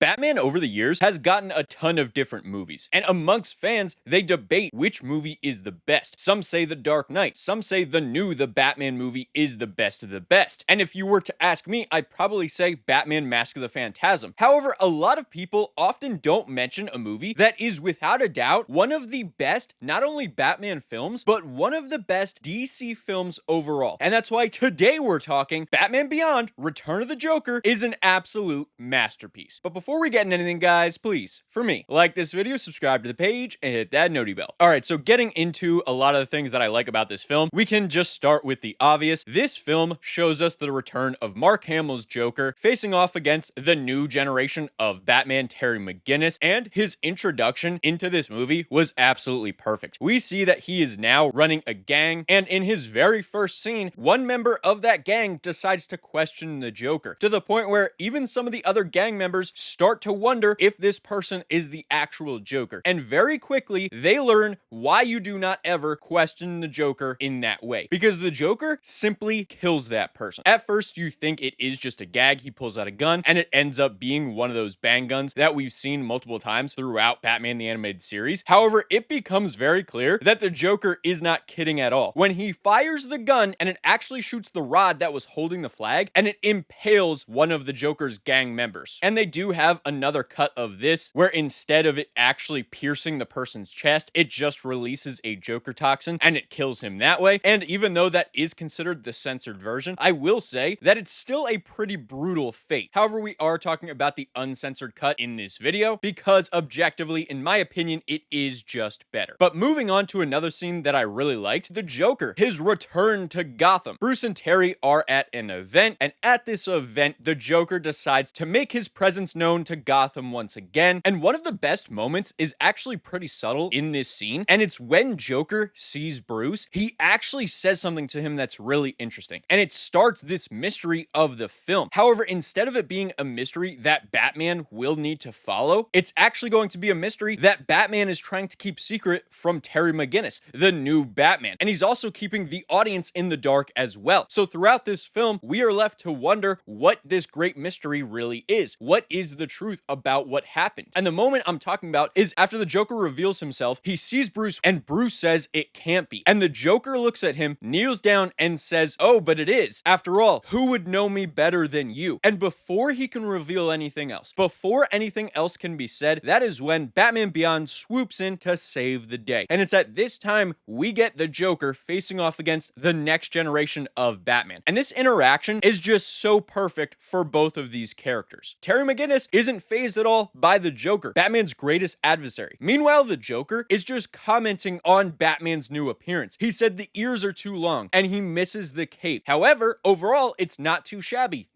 Batman over the years has gotten a ton of different movies, and amongst fans, they debate which movie is the best. Some say The Dark Knight, some say The Batman movie is the best of the best. And if you were to ask me, I'd probably say Batman Mask of the Phantasm. However, a lot of people often don't mention a movie that is without a doubt one of the best, not only Batman films, but one of the best DC films overall. And that's why today we're talking Batman Beyond: Return of the Joker is an absolute masterpiece. But before we get into anything, guys, please, for me, like this video, subscribe to the page, and hit that noti bell. Alright, so getting into a lot of the things that I like about this film, we can just start with the obvious. This film shows us the return of Mark Hamill's Joker facing off against the new generation of Batman, Terry McGinnis, and his introduction into this movie was absolutely perfect. We see that he is now running a gang, and in his very first scene, one member of that gang decides to question the Joker, to the point where even some of the other gang members start to wonder if this person is the actual Joker. And very quickly, they learn why you do not ever question the Joker in that way. Because the Joker simply kills that person. At first, you think it is just a gag. He pulls out a gun, and it ends up being one of those bang guns that we've seen multiple times throughout Batman the Animated Series. However, it becomes very clear that the Joker is not kidding at all. When he fires the gun, and it actually shoots the rod that was holding the flag, and it impales one of the Joker's gang members. And they do have another cut of this, where instead of it actually piercing the person's chest, it just releases a Joker toxin, and it kills him that way. And even though that is considered the censored version, I will say that it's still a pretty brutal fate. However, we are talking about the uncensored cut in this video, because objectively, in my opinion, it is just better. But moving on to another scene that I really liked, the Joker, his return to Gotham. Bruce and Terry are at an event, and at this event, the Joker decides to make his presence known to Gotham once again. And one of the best moments is actually pretty subtle in this scene, and it's when Joker sees Bruce, he actually says something to him that's really interesting, and it starts this mystery of the film. However, instead of it being a mystery that Batman will need to follow, it's actually going to be a mystery that Batman is trying to keep secret from Terry McGinnis, the new Batman. And he's also keeping the audience in the dark as well. So throughout this film, we are left to wonder what this great mystery really is. What is the truth about what happened? And the moment I'm talking about is after the Joker reveals himself, he sees Bruce, and Bruce says it can't be. And the Joker looks at him, kneels down, and says, "Oh, but it is. After all, who would know me better than you?" And before he can reveal anything else, before anything else can be said, that is when Batman Beyond swoops in to save the day. And it's at this time we get the Joker facing off against the next generation of Batman. And this interaction is just so perfect for both of these characters. Terry McGinnis isn't fazed at all by the Joker, Batman's greatest adversary. Meanwhile, the Joker is just commenting on Batman's new appearance. He said the ears are too long, and he misses the cape. However, overall, it's not too shabby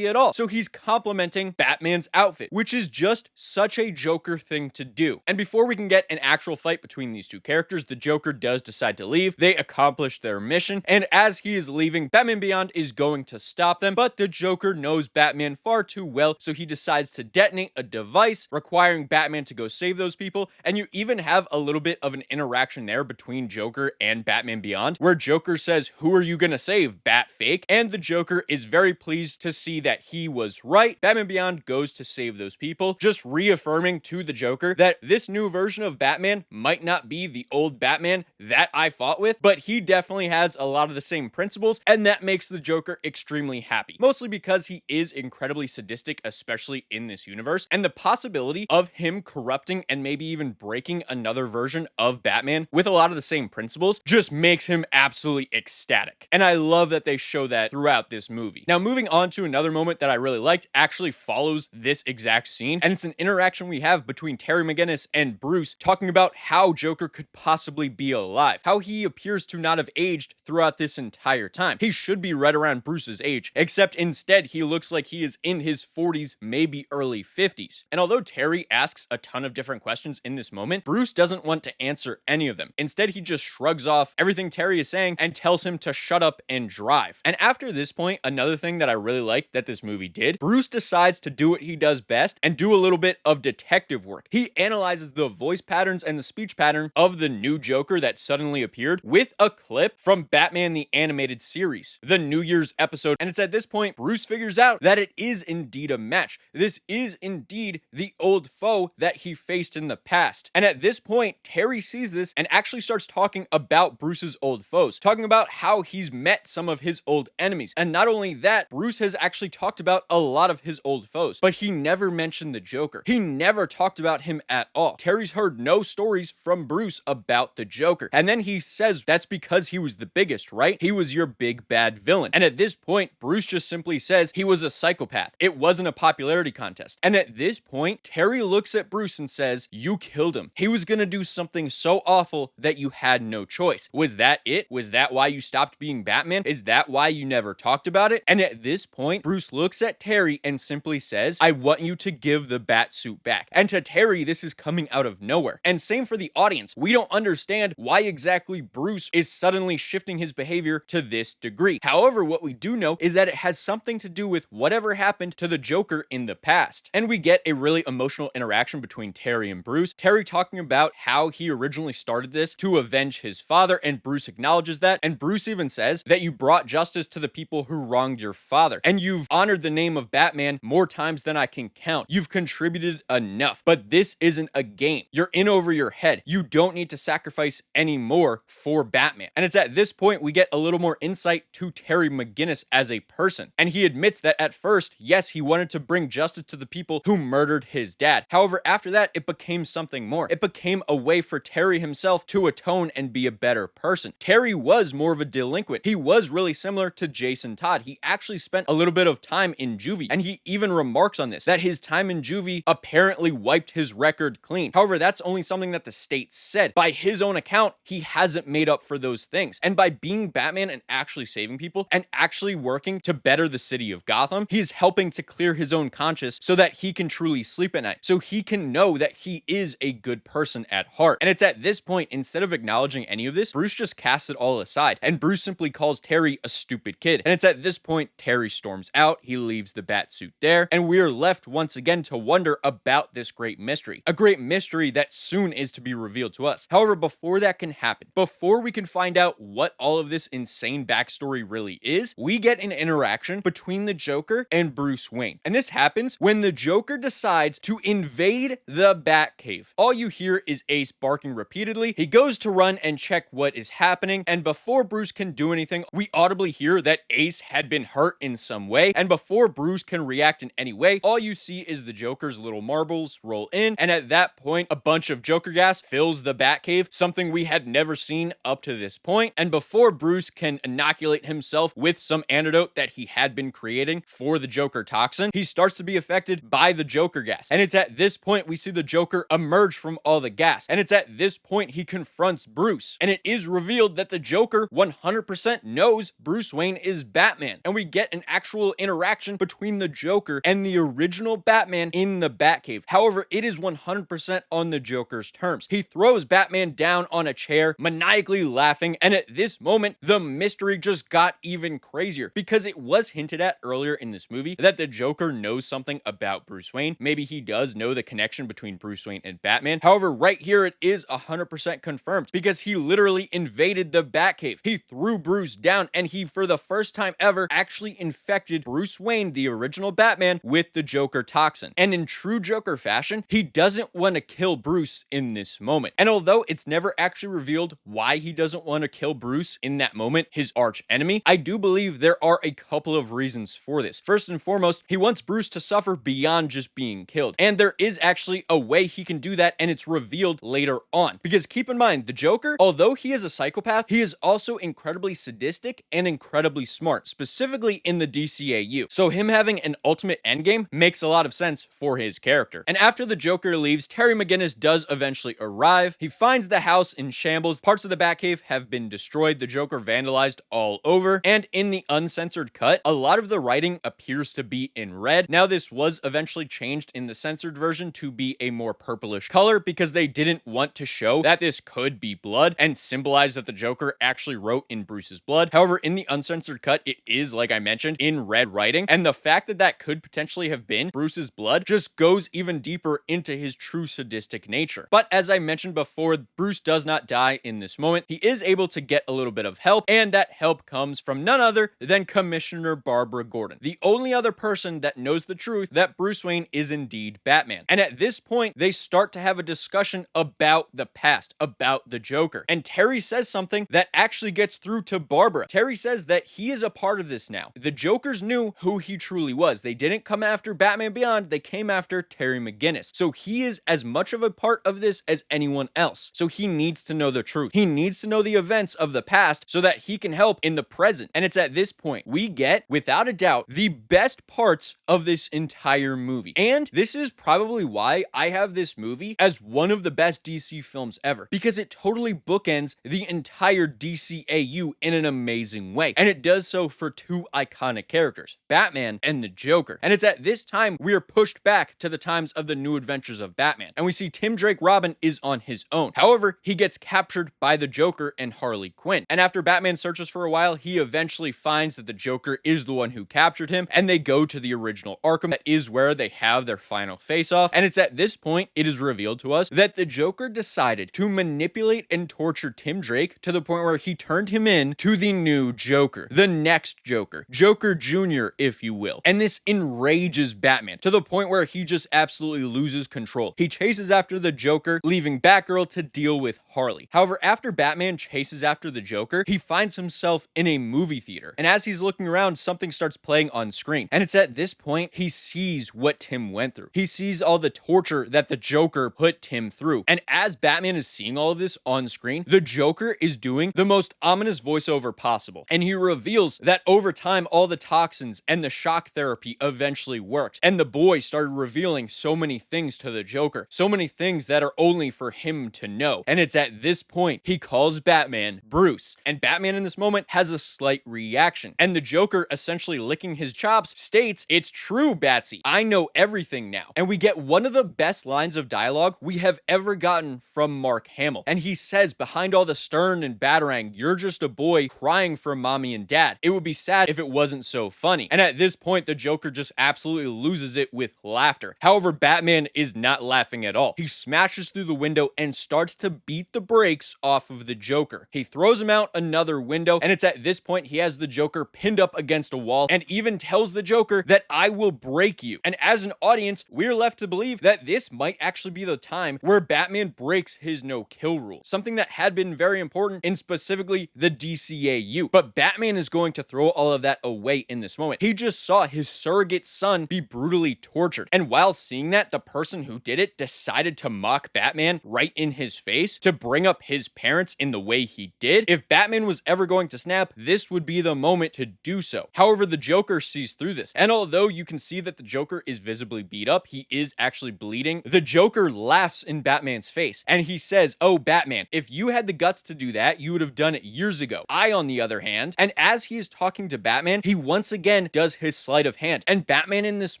at all. So he's complimenting Batman's outfit, which is just such a Joker thing to do. And before we can get an actual fight between these two characters, the Joker does decide to leave. They accomplish their mission, and as he is leaving, Batman Beyond is going to stop them, but the Joker knows Batman far too well, so he decides to detonate a device requiring Batman to go save those people. And you even have a little bit of an interaction there between Joker and Batman Beyond, where Joker says, "Who are you gonna save, Bat Fake?" And the Joker is very pleased to see that he was right. Batman Beyond goes to save those people, just reaffirming to the Joker that this new version of Batman might not be the old Batman that I fought with, but he definitely has a lot of the same principles, and that makes the Joker extremely happy. Mostly because he is incredibly sadistic, especially in this universe, and the possibility of him corrupting and maybe even breaking another version of Batman with a lot of the same principles just makes him absolutely ecstatic. And I love that they show that throughout this movie. Now, moving on to another moment that I really liked actually follows this exact scene, and it's an interaction we have between Terry McGinnis and Bruce talking about how Joker could possibly be alive, how he appears to not have aged throughout this entire time. He should be right around Bruce's age, except instead he looks like he is in his 40s, maybe early 50s. And although Terry asks a ton of different questions in this moment, Bruce doesn't want to answer any of them. Instead, he just shrugs off everything Terry is saying and tells him to shut up and drive. And after this point, another thing that I really liked that this movie did, Bruce decides to do what he does best and do a little bit of detective work. He analyzes the voice patterns and the speech pattern of the new Joker that suddenly appeared with a clip from Batman the Animated Series, the New Year's episode. And it's at this point Bruce figures out that it is indeed a match. This this is indeed the old foe that he faced in the past. And at this point, Terry sees this and actually starts talking about Bruce's old foes, talking about how he's met some of his old enemies. And not only that, Bruce has actually talked about a lot of his old foes, but he never mentioned the Joker. He never talked about him at all. Terry's heard no stories from Bruce about the Joker. And then he says that's because he was the biggest, right? He was your big bad villain. And at this point, Bruce just simply says he was a psychopath. It wasn't a popularity contest. And at this point, Terry looks at Bruce and says, you killed him. He was gonna do something so awful that you had no choice. Was that it? Was that why you stopped being Batman? Is that why you never talked about it? And at this point, Bruce looks at Terry and simply says, I want you to give the bat suit back. And to Terry, this is coming out of nowhere. And same for the audience. We don't understand why exactly Bruce is suddenly shifting his behavior to this degree. However, what we do know is that it has something to do with whatever happened to the Joker in the past. And we get a really emotional interaction between Terry and Bruce. Terry talking about how he originally started this to avenge his father, and Bruce acknowledges that. And Bruce even says that you brought justice to the people who wronged your father, and you've honored the name of Batman more times than I can count. You've contributed enough, but this isn't a game. You're in over your head. You don't need to sacrifice any more for Batman. And it's at this point we get a little more insight to Terry McGinnis as a person. And he admits that at first, yes, he wanted to bring justice to the people who murdered his dad. However, after that, it became something more. It became a way for Terry himself to atone and be a better person. Terry was more of a delinquent. He was really similar to Jason Todd. He actually spent a little bit of time in juvie, and he even remarks on this, that his time in juvie apparently wiped his record clean. However, that's only something that the state said. By his own account, he hasn't made up for those things. And by being Batman and actually saving people and actually working to better the city of Gotham, he's helping to clear his own conscience so that he can truly sleep at night, so he can know that he is a good person at heart. And it's at this point, instead of acknowledging any of this, Bruce just casts it all aside, and Bruce simply calls Terry a stupid kid. And it's at this point Terry storms out, he leaves the bat suit there, and we're left once again to wonder about this great mystery. A great mystery that soon is to be revealed to us. However, before that can happen, before we can find out what all of this insane backstory really is, we get an interaction between the Joker and Bruce Wayne. And this happens when the Joker decides to invade the Batcave. All you hear is Ace barking repeatedly. He goes to run and check what is happening, and before Bruce can do anything, we audibly hear that Ace had been hurt in some way, and before Bruce can react in any way, all you see is the Joker's little marbles roll in, and at that point, a bunch of Joker gas fills the Batcave, something we had never seen up to this point. And before Bruce can inoculate himself with some antidote that he had been creating for the Joker toxin, he starts to be affected by the Joker gas. And it's at this point we see the Joker emerge from all the gas, and it's at this point he confronts Bruce, and it is revealed that the Joker 100% knows Bruce Wayne is Batman, and we get an actual interaction between the Joker and the original Batman in the Batcave. However, it is 100% on the Joker's terms. He throws Batman down on a chair, maniacally laughing, and at this moment, the mystery just got even crazier, because it was hinted at earlier in this movie that the Joker knows something about Bruce Wayne. Maybe he does know the connection between Bruce Wayne and Batman. However, right here it is 100% confirmed, because he literally invaded the Batcave. He threw Bruce down, and he, for the first time ever, actually infected Bruce Wayne, the original Batman, with the Joker toxin. And in true Joker fashion, he doesn't want to kill Bruce in this moment. And although it's never actually revealed why he doesn't want to kill Bruce in that moment, his arch enemy, I do believe there are a couple of reasons for this. First and foremost, he wants Bruce to suffer beyond just being killed. And there is actually a way he can do that, and it's revealed later on. Because keep in mind, the Joker, although he is a psychopath, he is also incredibly sadistic and incredibly smart, specifically in the DCAU. So him having an ultimate endgame makes a lot of sense for his character. And after the Joker leaves, Terry McGinnis does eventually arrive. He finds the house in shambles. Parts of the Batcave have been destroyed, the Joker vandalized all over, and in the uncensored cut, a lot of the writing appears to be in red. Now, this was eventually changed in the censored version to be a more purplish color because they didn't want to show that this could be blood and symbolize that the Joker actually wrote in Bruce's blood. However, in the uncensored cut, it is, like I mentioned, in red writing, and the fact that that could potentially have been Bruce's blood just goes even deeper into his true sadistic nature. But as I mentioned before, Bruce does not die in this moment. He is able to get a little bit of help, and that help comes from none other than Commissioner Barbara Gordon, the only other person that knows the truth that Bruce Wayne is indeed Batman. And at this point, they start to have a discussion about the past, about the Joker. And Terry says something that actually gets through to Barbara. Terry says that he is a part of this now. The Jokers knew who he truly was. They didn't come after Batman Beyond, they came after Terry McGinnis. So he is as much of a part of this as anyone else. So he needs to know the truth. He needs to know the events of the past so that he can help in the present. And it's at this point we get, without a doubt, the best parts of this entire movie. And this is probably why I have this movie as one of the best DC films ever, because it totally bookends the entire DCAU in an amazing way. And it does so for two iconic characters, Batman and the Joker. And it's at this time we are pushed back to the times of the New Adventures of Batman, and we see Tim Drake Robin is on his own. However, he gets captured by the Joker and Harley Quinn. And after Batman searches for a while, he eventually finds that the Joker is the one who captured him, and they go to the original Arkham. That is where they have their final face-off. And it's at this point it is revealed to us that the Joker decided to manipulate and torture Tim Drake to the point where he turned him in to the new Joker, the next Joker, Joker Jr., if you will. And this enrages Batman to the point where he just absolutely loses control. He chases after the Joker, leaving Batgirl to deal with Harley. However, after Batman chases after the Joker, he finds himself in a movie theater. And as he's looking around, something starts playing on screen. And it's at this point he sees what Tim went through. He sees all the torture that the Joker put Tim through. And as Batman is seeing all of this on screen, the Joker is doing the most ominous voiceover possible. And he reveals that over time, all the toxins and the shock therapy eventually worked. And the boy started revealing so many things to the Joker, so many things that are only for him to know. And it's at this point he calls Batman Bruce. And Batman in this moment has a slight reaction. And the Joker, essentially licking his chops, states, "It's true, Batsy. I know everything now." And we get one of the best lines of dialogue we have ever gotten from Mark Hamill. And he says, behind all the stern and batarang, you're just a boy crying for mommy and dad. It would be sad if it wasn't so funny. And at this point, the Joker just absolutely loses it with laughter. However, Batman is not laughing at all. He smashes through the window and starts to beat the brakes off of the Joker. He throws him out another window, and it's at this point he has the Joker pinned up against a wall and even tells the Joker that I will break you. And as an audience, we're left to believe that this might actually be the time where Batman breaks his no-kill rule, something that had been very important in specifically the DCAU. But Batman is going to throw all of that away in this moment. He just saw his surrogate son be brutally tortured. And while seeing that, the person who did it decided to mock Batman right in his face, to bring up his parents in the way he did. If Batman was ever going to snap, this would be the moment to do so. However, the Joker sees through this. And although you can see that the Joker is visibly beat up, he is actually bleeding, the Joker laughs in Batman's face. And he says, "Oh, Batman, if you had the guts to do that, you would have done it years ago. I, on the other hand," and as he is talking to Batman, he once again does his sleight of hand. And Batman in this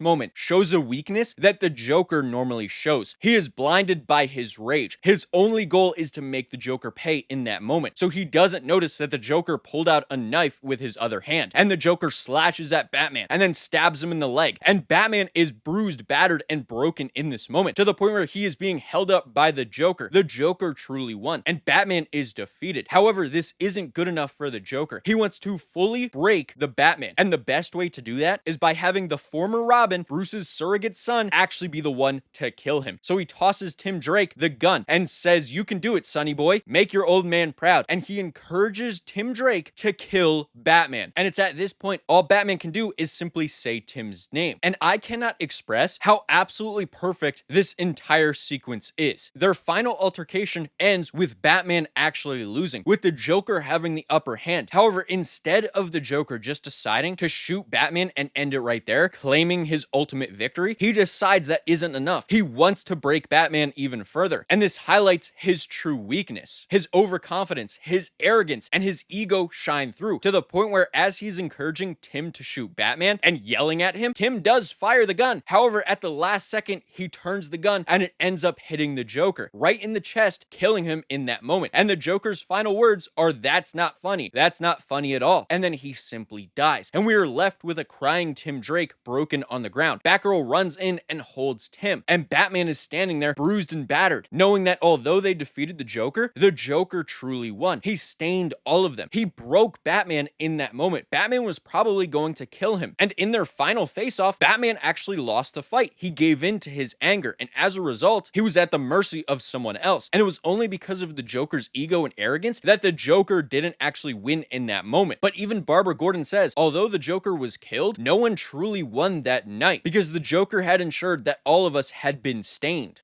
moment shows a weakness that the Joker normally shows. He is blinded by his rage. His only goal is to make the Joker pay in that moment. So he doesn't notice that the Joker pulled out a knife with his other hand. And the Joker slashes at Batman and then stabs him in the leg. And Batman is bruised, battered, and broken in this moment, to the point where he is being held up by the Joker. The Joker truly won, and Batman is defeated. However, this isn't good enough for the Joker. He wants to fully break the Batman. And the best way to do that is by having the former Robin, Bruce's surrogate son, actually be the one to kill him. So he tosses Tim Drake the gun and says, "You can do it, sonny boy. Make your old man proud." And he encourages Tim Drake to kill Batman. And it's at this point all Batman can do is simply say Tim's name. And I cannot express how absolutely perfect this entire sequence is. Their final altercation ends with Batman actually losing, with the Joker having the upper hand. However, instead of the Joker just deciding to shoot Batman and end it right there, claiming his ultimate victory, he decides that isn't enough. He wants to break Batman even further. And this highlights his true weakness. His overconfidence, his arrogance, and his ego shine through, to the point where as he's encouraging Tim to shoot Batman and yelling at him, Tim does fire the gun. However, at the last second, he turns the gun and it ends up hitting the Joker right in the chest, killing him in that moment. And the Joker's final words are, "That's not funny. That's not funny at all." And then he simply dies. And we are left with a crying Tim Drake broken on the ground. Batgirl runs in and holds Tim. And Batman is standing there bruised and battered, knowing that although they defeated the Joker truly won. He stained all of them. He broke Batman in that moment. Batman was probably going to kill him. And in their final face-off, off, Batman actually lost the fight. He gave in to his anger, and as a result, he was at the mercy of someone else. And it was only because of the Joker's ego and arrogance that the Joker didn't actually win in that moment. But even Barbara Gordon says, although the Joker was killed, no one truly won that night because the Joker had ensured that all of us had been stained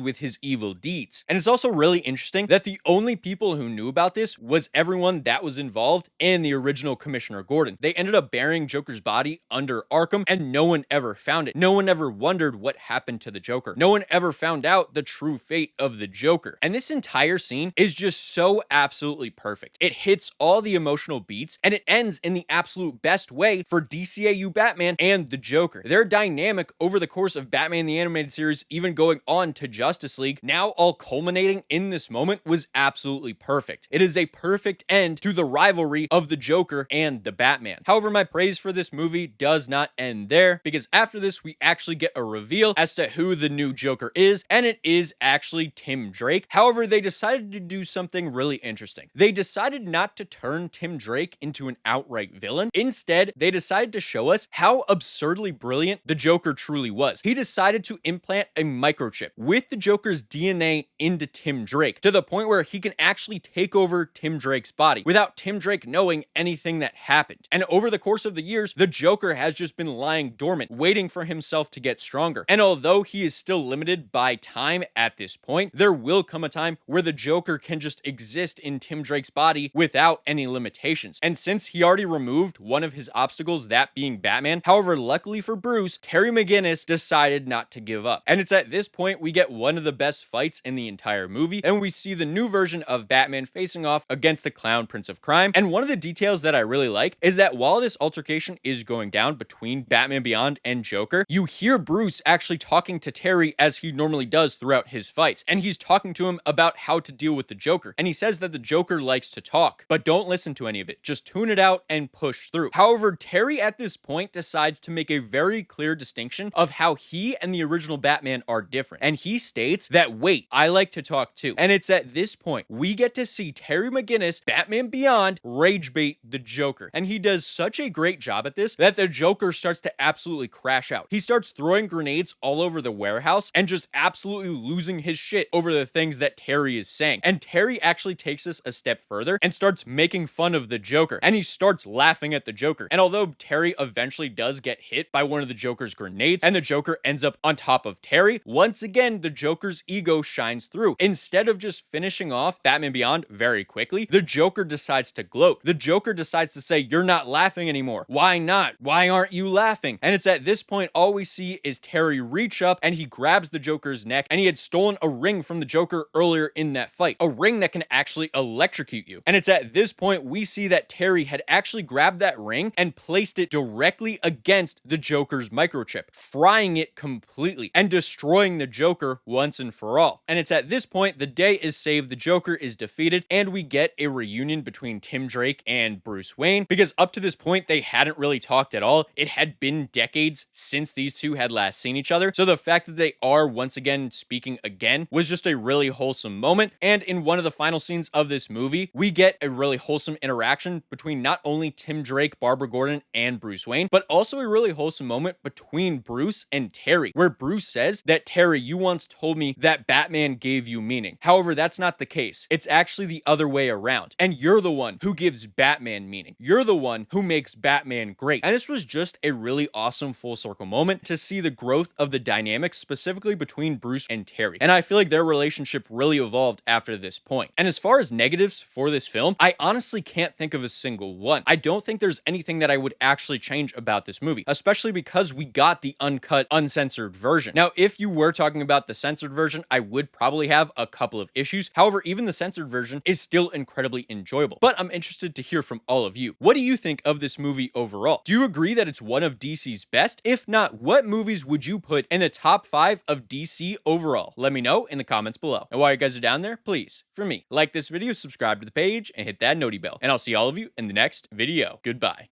with his evil deeds. And it's also really interesting that the only people who knew about this was everyone that was involved in the original Commissioner Gordon. They ended up burying Joker's body under Arkham, and no one ever found it. No one ever wondered what happened to the Joker. No one ever found out the true fate of the Joker. And this entire scene is just so absolutely perfect. It hits all the emotional beats, and it ends in the absolute best way for DCAU Batman and the Joker. Their dynamic over the course of Batman the Animated Series, even going on to Justice League, now all culminating in this moment, was absolutely perfect. It is a perfect end to the rivalry of the Joker and the Batman. However, my praise for this movie does not end there, because after this, we actually get a reveal as to who the new Joker is, and it is actually Tim Drake. However, they decided to do something really interesting. They decided not to turn Tim Drake into an outright villain. Instead, they decided to show us how absurdly brilliant the Joker truly was. He decided to implant a microchip with the Joker's DNA into Tim Drake, to the point where he can actually take over Tim Drake's body without Tim Drake knowing anything that happened. And over the course of the years, the Joker has just been lying dormant, waiting for himself to get stronger. And although he is still limited by time at this point, there will come a time where the Joker can just exist in Tim Drake's body without any limitations. And since he already removed one of his obstacles, that being Batman, however, luckily for Bruce, Terry McGinnis decided not to give up. And it's at this point we get one of the best fights in the entire movie, and we see the new version of Batman facing off against the Clown Prince of Crime. And one of the details that I really like is that while this altercation is going down between Batman Beyond and Joker, you hear Bruce actually talking to Terry as he normally does throughout his fights. And he's talking to him about how to deal with the Joker. And he says that the Joker likes to talk, but don't listen to any of it. Just tune it out and push through. However, Terry at this point decides to make a very clear distinction of how he and the original Batman are different. And he states that, wait, I like to talk too. And it's at this point we get to see Terry McGinnis, Batman Beyond, rage bait the Joker. And he does such a great job at this that the Joker starts to absolutely crash out. He starts throwing grenades all over the warehouse and just absolutely losing his shit over the things that Terry is saying. And Terry actually takes this a step further and starts making fun of the Joker. And he starts laughing at the Joker. And although Terry eventually does get hit by one of the Joker's grenades and the Joker ends up on top of Terry, once again, the Joker's ego shines through. Instead of just finishing off Batman Beyond very quickly, the Joker decides to gloat. The Joker decides to say, "You're not laughing anymore. Why not? Why aren't you laughing?" And it's at this point, all we see is Terry reach up and he grabs the Joker's neck, and he had stolen a ring from the Joker earlier in that fight. A ring that can actually electrocute you. And it's at this point we see that Terry had actually grabbed that ring and placed it directly against the Joker's microchip, frying it completely and destroying the Joker once and for all. And it's at this point the day is saved, the Joker is defeated, and we get a reunion between Tim Drake and Bruce Wayne, because up to this point they hadn't really talked at all. It had been decades since these two had last seen each other, so the fact that they are once again speaking again was just a really wholesome moment. And in one of the final scenes of this movie, we get a really wholesome interaction between not only Tim Drake, Barbara Gordon, and Bruce Wayne, but also a really wholesome moment between Bruce and Terry, where Bruce says that, "Terry, you once told me that Batman gave you meaning. However, that's not the case. It's actually the other way around. And you're the one who gives Batman meaning. You're the one who makes Batman great." And this was just a really awesome full circle moment to see the growth of the dynamics specifically between Bruce and Terry. And I feel like their relationship really evolved after this point. And as far as negatives for this film, I honestly can't think of a single one. I don't think there's anything that I would actually change about this movie, especially because we got the uncut, uncensored version. Now, if you were talking about the censored version, I would probably have a couple of issues. However, even the censored version is still incredibly enjoyable. But I'm interested to hear from all of you. What do you think of this movie overall? Do you agree that it's one of DC's best? If not, what movies would you put in the top 5 of DC overall? Let me know in the comments below. And while you guys are down there, please, for me, like this video, subscribe to the page, and hit that noti bell. And I'll see all of you in the next video. Goodbye.